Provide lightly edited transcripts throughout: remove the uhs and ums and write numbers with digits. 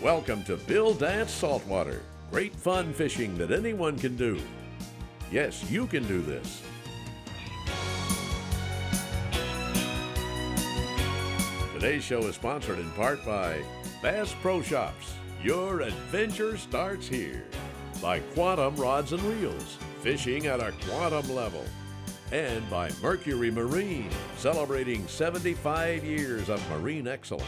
Welcome to Bill Dance Saltwater. Great fun fishing that anyone can do. Yes, you can do this. Today's show is sponsored in part by Bass Pro Shops. Your adventure starts here. By Quantum Rods and Reels, fishing at a quantum level. And by Mercury Marine, celebrating 75 years of marine excellence.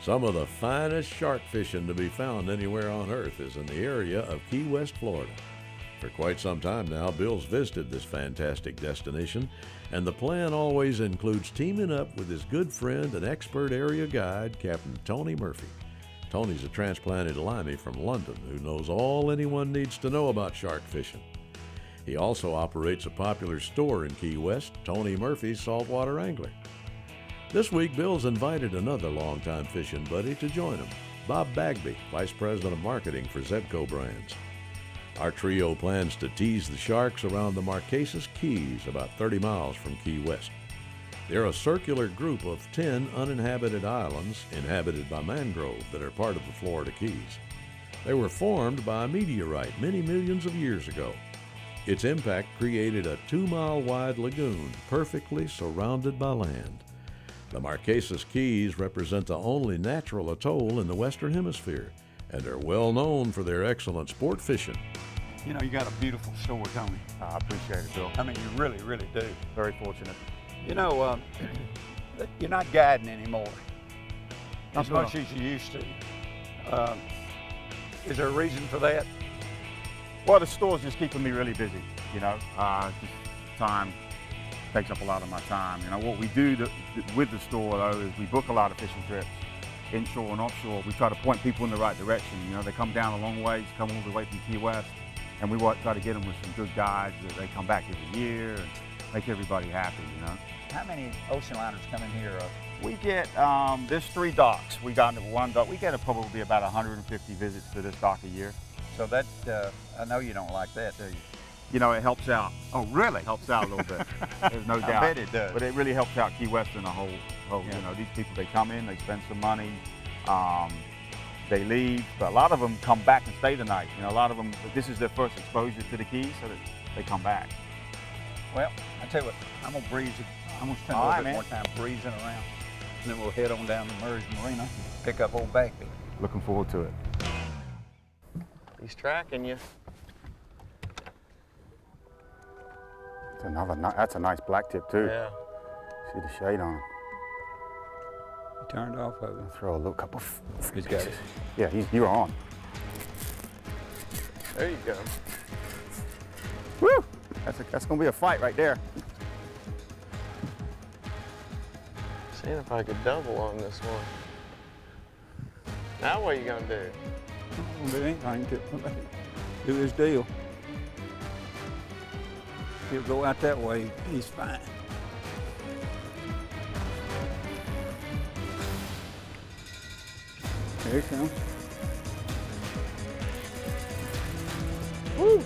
Some of the finest shark fishing to be found anywhere on Earth is in the area of Key West, Florida. For quite some time now, Bill's visited this fantastic destination, and the plan always includes teaming up with his good friend and expert area guide, Captain Tony Murphy. Tony's a transplanted Limey from London who knows all anyone needs to know about shark fishing. He also operates a popular store in Key West, Tony Murphy's Saltwater Angler. This week, Bill's invited another longtime fishing buddy to join him, Bob Bagby, Vice President of Marketing for Zebco Brands. Our trio plans to tease the sharks around the Marquesas Keys, about 30 miles from Key West. They're a circular group of 10 uninhabited islands inhabited by mangrove that are part of the Florida Keys. They were formed by a meteorite many millions of years ago. Its impact created a 2-mile-wide lagoon perfectly surrounded by land. The Marquesas Keys represent the only natural atoll in the Western Hemisphere and are well known for their excellent sport fishing. You know, you got a beautiful store, Tony. I appreciate it, Bill. I mean, you really, really do. Very fortunate. You know, you're not guiding anymore Not as much as you used to. Is there a reason for that? Well, the store's just keeping me really busy, you know. Just time takes up a lot of my time. You know, what we do with the store, though, is we book a lot of fishing trips, inshore and offshore. We try to point people in the right direction. You know, they come down a long ways, come all the way from Key West, and we try to get them with some good guides that they come back every year and make everybody happy, you know. How many ocean liners come in here? We get, there's 3 docks. We got into 1 dock. We get probably about 150 visits to this dock a year. So that, I know you don't like that, do you? You know, it helps out. Oh, really? Helps out a little bit. There's no doubt. I bet it does. But it really helps out Key West in a whole Yeah. You know, these people, they come in, they spend some money, they leave, but a lot of them come back and stay the night. You know, a lot of them, this is their first exposure to the Keys, so that they come back. Well, I tell you what, I'm gonna breeze it. I'm gonna spend a little bit more time breezing around, and then we'll head on down to Murray's Marina, pick up old Bagby. Looking forward to it. He's tracking you. That's a nice black tip too. Yeah. See the shade on him. He turned off of it. Throw a little couple. He's got it. Yeah, you're on. There you go. Woo! That's gonna be a fight right there. Seeing if I could double on this one. Now what are you gonna do? There ain't anything to do his deal. He'll go out that way, he's fine. There he comes. Woo!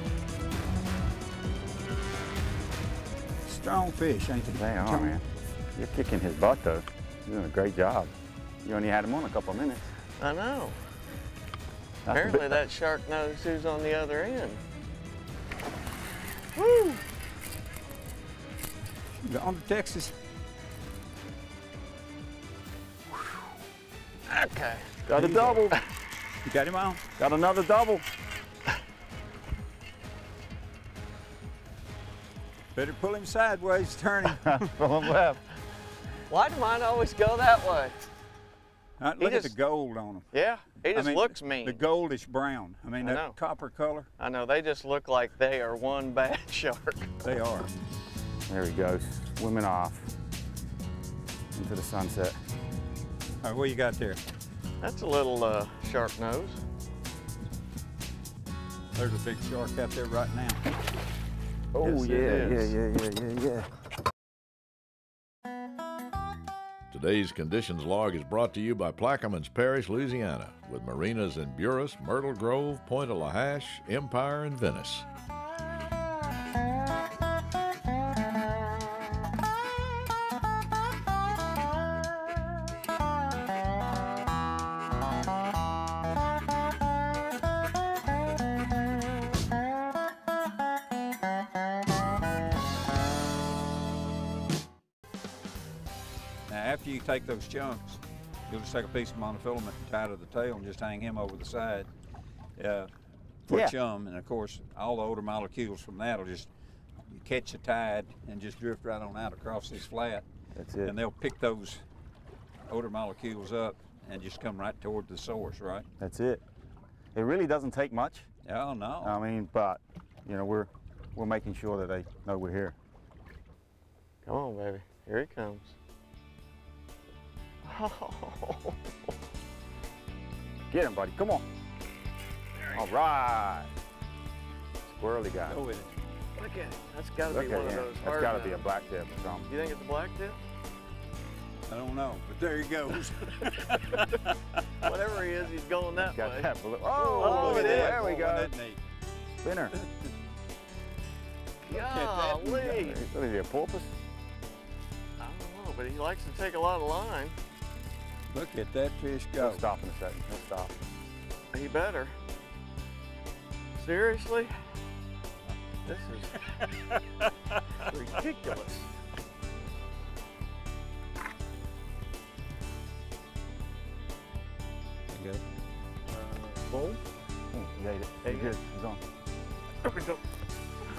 Strong fish, ain't they? They are, man. You're kicking his butt, though. You're doing a great job. You only had him on a couple of minutes. I know. That's Apparently that shark knows who's on the other end. Woo! Gone to Texas. Okay. Got a double. You got him on? Got another double. Better pull him sideways, turn him. Pull him left. Why do mine always go that way? Look at the gold on them. Yeah, he just looks mean. The goldish brown. I mean, I that know. copper color. I know, they just look like they are one bad shark. They are. There he goes, swimming off into the sunset. All right, what you got there? That's a little shark nose. There's a big shark out there right now. Oh, Yes, it is. yeah. Today's conditions log is brought to you by Plaquemines Parish, Louisiana, with marinas in Buras, Myrtle Grove, Point of La Hache, Empire, and Venice. After you take those chunks, you'll just take a piece of monofilament and tie to the tail and just hang him over the side for chum. And of course, all the odor molecules from that will just catch the tide and just drift right on out across this flat. That's it. And they'll pick those odor molecules up and just come right toward the source, right? That's it. It really doesn't take much. Oh, no. I mean, but, you know, we're making sure that they know we're here. Come on, baby. Here he comes. Get him, buddy. Come on. All right. Squirrely guy. Go with it. Look at it. That's got to be one of those. That's got to be a black tip or something. You think it's a black tip? I don't know, but there he goes. Whatever he is, he's going that way. That oh, it is. There we go. Isn't that neat? Spinner. Golly. What is he, a porpoise? I don't know, but he likes to take a lot of line. Look at that fish go. He'll stop in a second. He'll stop. He better. Seriously? This is ridiculous. You good? Bowl? You ate it. There you go. Good. He's on.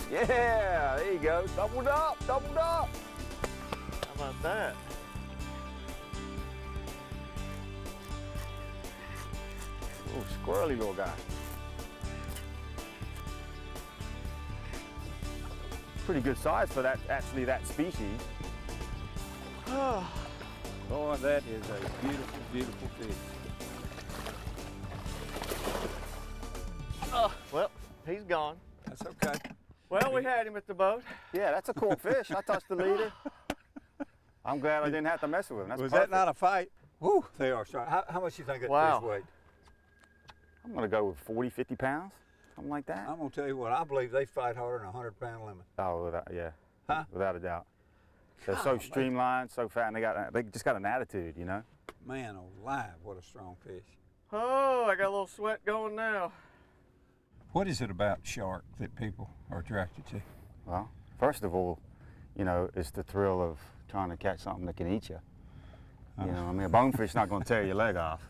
Yeah, there you go. Doubled up, doubled up. How about that? Oh, squirrely little guy. Pretty good size for that, actually, that species. Boy, that is a beautiful, beautiful fish. Oh, well, he's gone. That's okay. Well, we had him at the boat. Yeah, that's a cool fish. I touched the leader. I'm glad I didn't have to mess with him. That's Was perfect. that not a fight? Woo, they are sharp. How much do you think that fish weighed? I'm going to go with 40, 50 pounds, something like that. I'm going to tell you what, I believe they fight harder than a 100-pound limit. Oh, yeah, Huh? without a doubt. They're so streamlined, so fat, and they just got an attitude, you know? Man alive, what a strong fish. Oh, I got a little sweat going now. What is it about shark that people are attracted to? Well, first of all, you know, it's the thrill of trying to catch something that can eat you. You know, I mean, a bonefish not going to tear your leg off.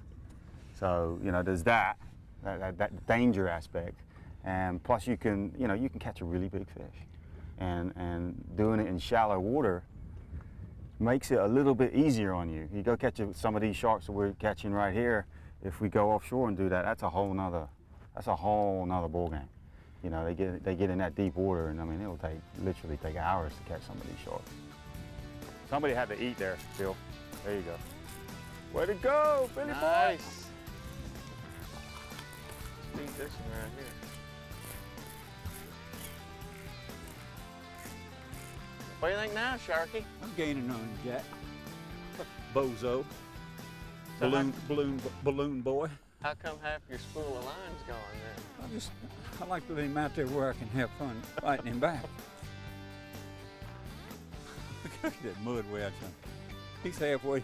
So, you know, there's that danger aspect. And plus you can, you know, you can catch a really big fish. And doing it in shallow water makes it a little bit easier on you. You go catch some of these sharks that we're catching right here, if we go offshore and do that, that's a whole nother ball game. You know, they get in that deep water, and I mean, it'll literally take hours to catch some of these sharks. Somebody had to eat there, Phil. There you go. Way to go, Billy boy. Nice. Let's eat this one right here. What do you think now, Sharky? I'm gaining on you, Jack. Bozo. Balloon boy. How come half your spool of line's gone then? I like to leave him out there where I can have fun fighting him back. Look at that mud wedge. He's halfway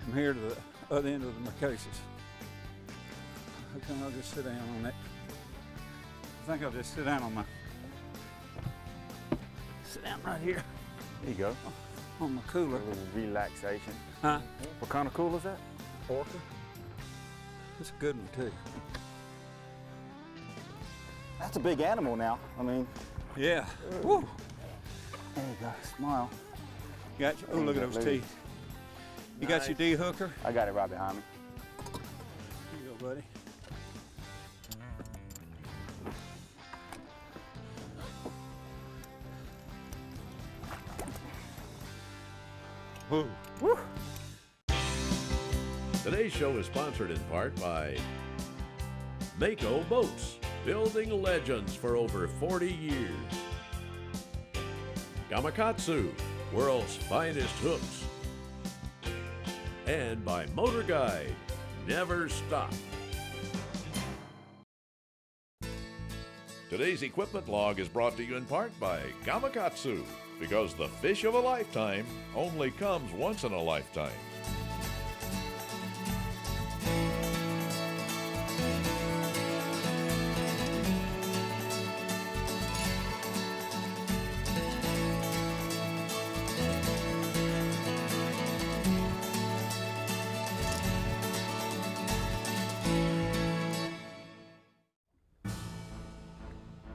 from here to the other end of the Marquesas. I think I'll just sit down on that. I think I'll just sit down on sit down right here. There you go. On my cooler. A little relaxation. Huh? What kind of cooler is that? Orca. It's a good one too. That's a big animal now. I mean. Yeah. Woo. There you go. Smile. Got you. Oh, look at those teeth. You got your D-hooker? I got it right behind me. Here you go, buddy. Woo. Woo. Today's show is sponsored in part by Mako Boats, building legends for over 40 years. Gamakatsu, world's finest hooks. and by Motor Guide. Never stop. Today's equipment log is brought to you in part by Gamakatsu, because the fish of a lifetime only comes once in a lifetime.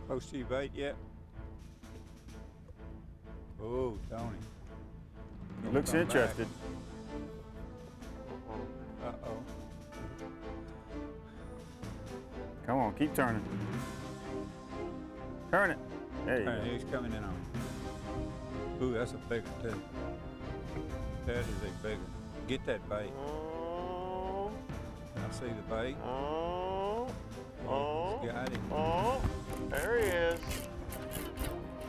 Close to your bait yet? Oh, Tony. He looks interested. Uh-oh. Come on, keep turning. Turn it. There you go. He's coming in on it. Ooh, that's a big one, too. That is a big one. Get that bait. Oh, I see the bait. oh, oh, He's got him. oh, there he is.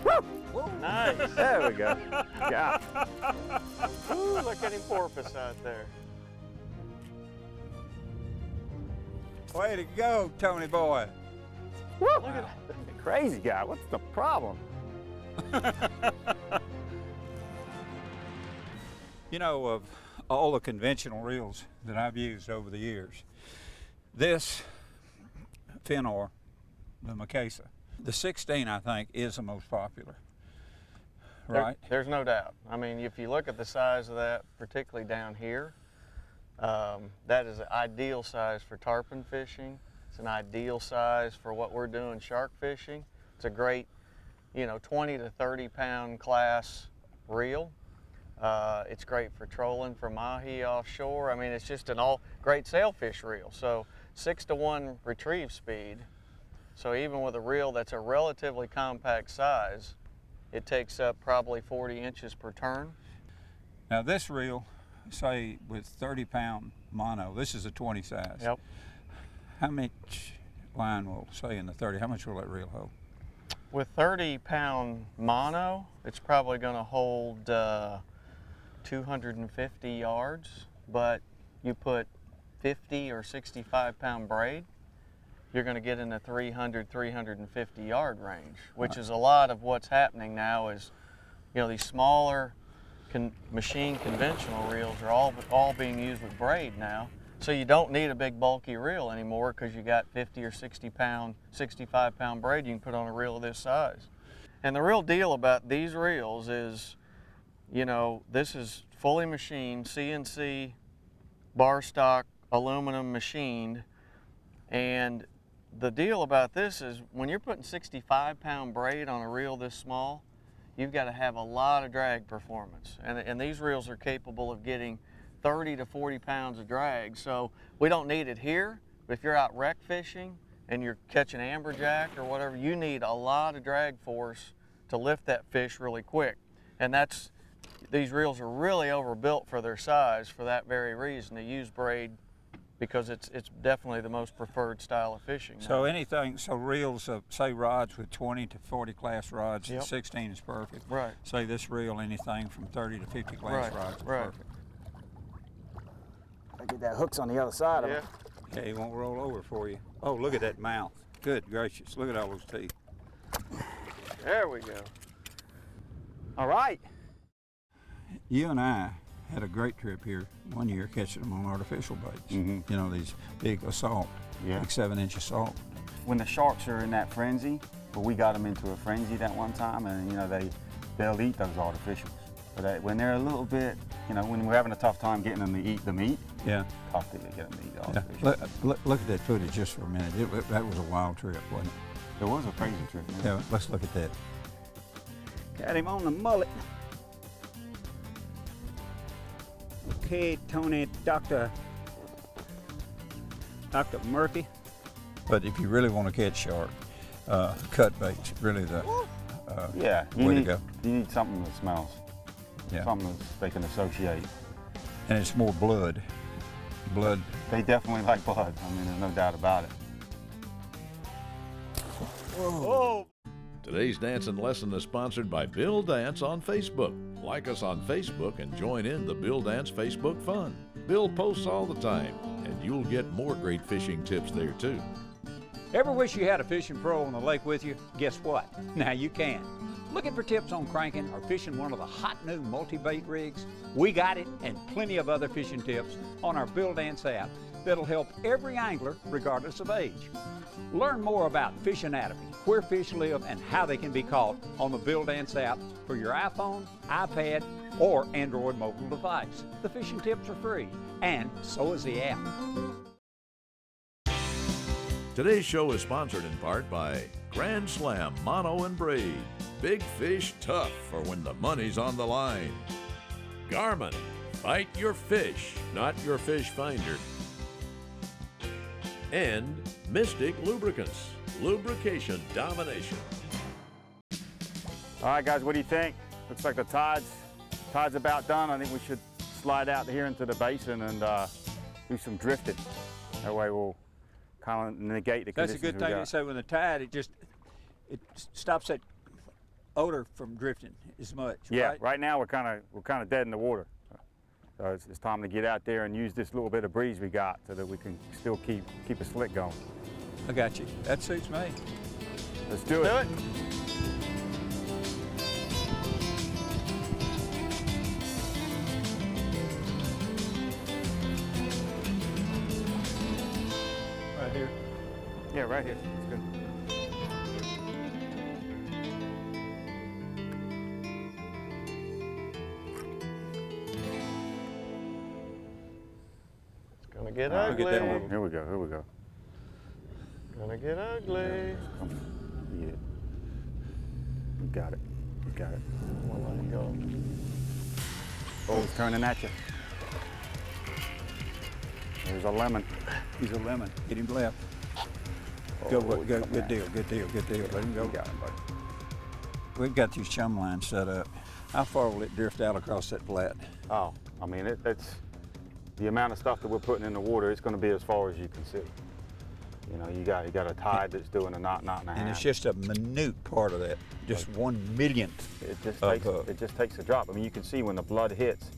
Whoa. Nice. There we go. Yeah. Ooh, look at him porpoise out there. Way to go, Tony boy. Woo. Look at that crazy guy. What's the problem? You know, of all the conventional reels that I've used over the years, this Finor, the Macasa, the 16, I think, is the most popular, right? There's no doubt. I mean, if you look at the size of that, particularly down here, that is an ideal size for tarpon fishing. It's an ideal size for what we're doing shark fishing. It's a great, 20 to 30 pound class reel. It's great for trolling for mahi offshore. I mean, it's just an great sailfish reel. So 6-to-1 retrieve speed. So even with a reel that's a relatively compact size, it takes up probably 40 inches per turn. Now this reel, say with 30-pound mono, this is a 20 size. Yep. How much line will, say in the 30, how much will that reel hold? With 30-pound mono, it's probably going to hold 250 yards, but you put 50 or 65-pound braid, you're going to get in the 300, 350 yard range, which is a lot of what's happening now. Is, these smaller machine conventional reels are all being used with braid now. So you don't need a big bulky reel anymore because you got 50 or 60-pound, 65-pound braid you can put on a reel of this size. And the real deal about these reels is, this is fully machined, CNC, bar stock, aluminum machined, and the deal about this is when you're putting 65-pound braid on a reel this small, you've got to have a lot of drag performance. And these reels are capable of getting 30 to 40 pounds of drag. So we don't need it here, but if you're out wreck fishing and you're catching amberjack or whatever, you need a lot of drag force to lift that fish really quick. And these reels are really overbuilt for their size for that very reason. They use braid because it's definitely the most preferred style of fishing now. So reels, say rods with 20 to 40 class rods, Yep. 16 is perfect. Right. Say this reel, anything from 30 to 50 class rods is perfect. I get that hook's on the other side of Yeah. it. Okay, he won't roll over for you. Oh, look at that mouth. Good gracious, look at all those teeth. There we go. All right. You and I had a great trip here one year catching them on artificial baits. Mhm. These big assault, Yeah. big 7-inch assault. When the sharks are in that frenzy, but we got them into a frenzy that one time, and they'll eat those artificials. But when they're a little bit, when we're having a tough time getting them to eat the meat, Yeah. tough to get them to eat the Yeah. artificials. Look at that footage just for a minute. That was a wild trip, wasn't it? It was a crazy trip. Man. Yeah, let's look at that. Got him on the mullet. Okay, Tony, Dr. Murphy. But if you really want to catch shark, cut bait's really the Yeah, way to go. You need something that smells. Yeah. Something that they can associate. And it's more blood. Blood. They definitely like blood. I mean, there's no doubt about it. Whoa. Today's dancing lesson is sponsored by Bill Dance on Facebook. Like us on Facebook and join in the Bill Dance Facebook fun. Bill posts all the time, and you'll get more great fishing tips there too. Ever wish you had a fishing pro on the lake with you? Guess what? Now you can. Looking for tips on cranking or fishing one of the hot new multi-bait rigs? We got it, and plenty of other fishing tips on our Bill Dance app that'll help every angler regardless of age. Learn more about fish anatomy, where fish live, and how they can be caught on the Bill Dance app for your iPhone, iPad, or Android mobile device. The fishing tips are free, and so is the app. Today's show is sponsored in part by Grand Slam Mono and Braid. Big fish tough for when the money's on the line. Garmin, fight your fish, not your fish finder. And Mystic Lubricants, lubrication domination. All right, guys, what do you think? Looks like the tide's about done. I think we should slide out here into the basin and do some drifting. That way we'll kind of negate the That's a conditions good we thing got. to say. When the tide, it stops that odor from drifting as much. Yeah, right? right now we're kind of dead in the water. So it's time to get out there and use this little bit of breeze we got so that we can still keep a slick going. I got you. That suits me. Let's do it. Right here. Yeah, right here. It's good. Gonna get I'll ugly. get that one. Here we go. Here we go. Gonna get ugly. Yeah. You got it. You got it. We'll let it go. Oh, it's turning at you. There's a lemon. He's a lemon. Get him left. Go, good deal, good deal, good deal. Let him go. You got it, buddy. We've got these chum lines set up. How far will it drift out across that flat? Oh, I mean, it's the amount of stuff that we're putting in the water. It's going to be as far as you can see. You know, you got a tide that's doing a knot and a half. And it's just a minute part of that, just 1/1,000,000th. It just takes a drop. I mean, you can see when the blood hits,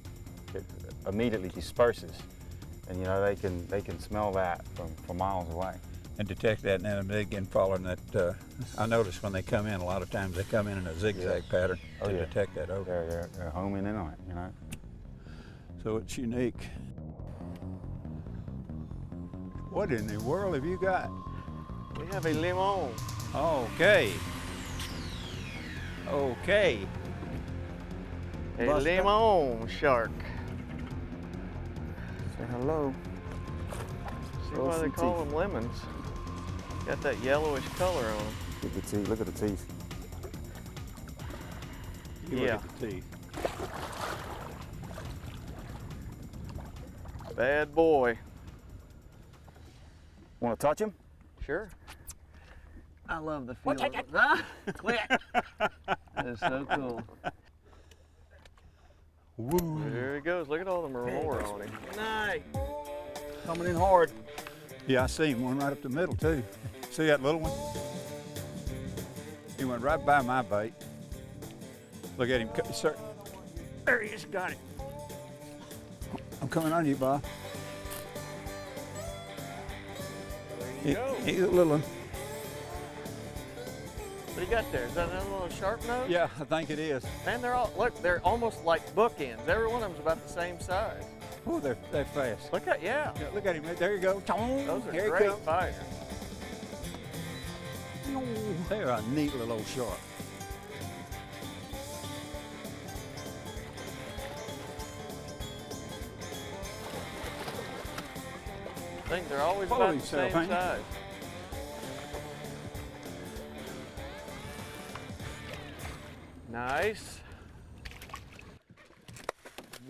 it immediately disperses, and you know they can smell that from miles away. And detect that, and then they begin following that. I notice when they come in, a lot of times they come in a zigzag pattern to detect that over. They're homing in on it, you know. So it's unique. What in the world have you got? We have a lemon. Okay. Okay. A Buster. lemon shark. Say hello. See why they call them lemons. Got that yellowish color on them. Look at the teeth. Look at the teeth. You Yeah. look at the teeth. Bad boy. Want to touch him? Sure. I love the feel of it. Ah, quit. That is so cool. Woo. There he goes. Look at all the remora on him. Nice. Coming in hard. Yeah, I see him, one right up the middle too. See that little one? He went right by my bait. Look at him, sir. There he is, got it. I'm coming on you, Bob. There you go. He's a little one. What do you got there? Is that another little sharp nose? Yeah, I think it is. Man, they're almost like bookends. Every one of them's about the same size. Oh, they're fast. Look at, yeah. Yeah, look at him, there you go. Those are Here he great comes. fighters. They're a neat little old shark. I think they're always Follow about the same yourself, ain't you? size. Nice.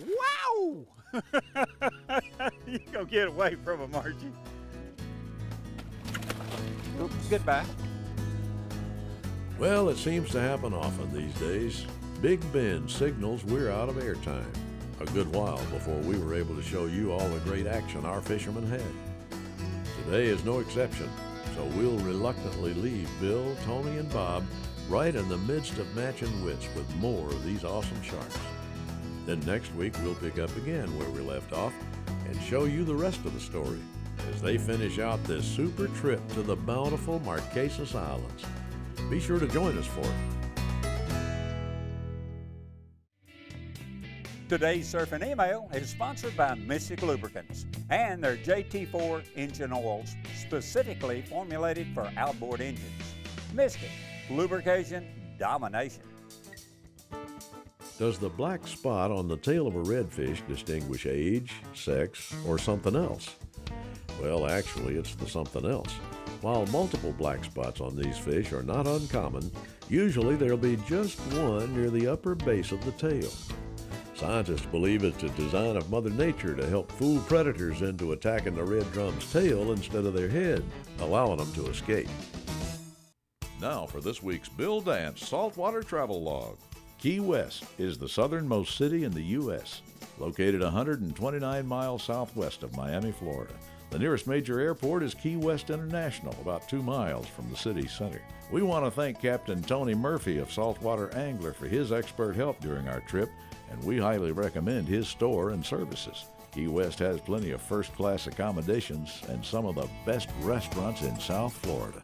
Wow! You go get away from him, Archie. Oops, goodbye. Well, it seems to happen often these days. Big Ben signals we're out of airtime. A good while before we were able to show you all the great action our fishermen had. Today is no exception, so we'll reluctantly leave Bill, Tony, and Bob right in the midst of matching wits with more of these awesome sharks. Then next week we'll pick up again where we left off and show you the rest of the story as they finish out this super trip to the bountiful Marquesas Islands. Be sure to join us for it. Today's Surfing Email is sponsored by Mystic Lubricants and their JT4 engine oils specifically formulated for outboard engines. Mystic, lubrication domination. Does the black spot on the tail of a redfish distinguish age, sex, or something else? Well, actually, it's the something else. While multiple black spots on these fish are not uncommon, usually there'll be just one near the upper base of the tail. Scientists believe it's a design of Mother Nature to help fool predators into attacking the red drum's tail instead of their head, allowing them to escape. Now for this week's Bill Dance Saltwater Travel Log. Key West is the southernmost city in the U.S., located 129 miles southwest of Miami, Florida. The nearest major airport is Key West International, about 2 miles from the city's center. We want to thank Captain Tony Murphy of Saltwater Angler for his expert help during our trip, and we highly recommend his store and services. Key West has plenty of first-class accommodations and some of the best restaurants in South Florida.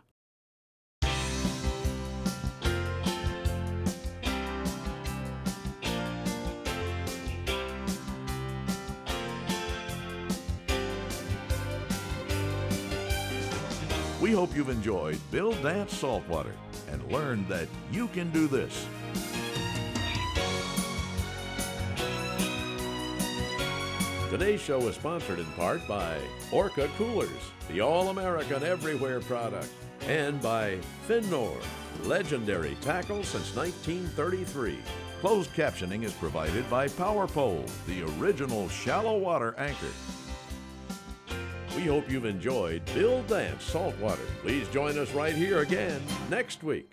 We hope you've enjoyed Bill Dance Saltwater and learned that you can do this. Today's show is sponsored in part by Orca Coolers, the all-American everywhere product, and by Finnor, legendary tackle since 1933. Closed captioning is provided by Power Pole, the original shallow water anchor. We hope you've enjoyed Bill Dance Saltwater. Please join us right here again next week.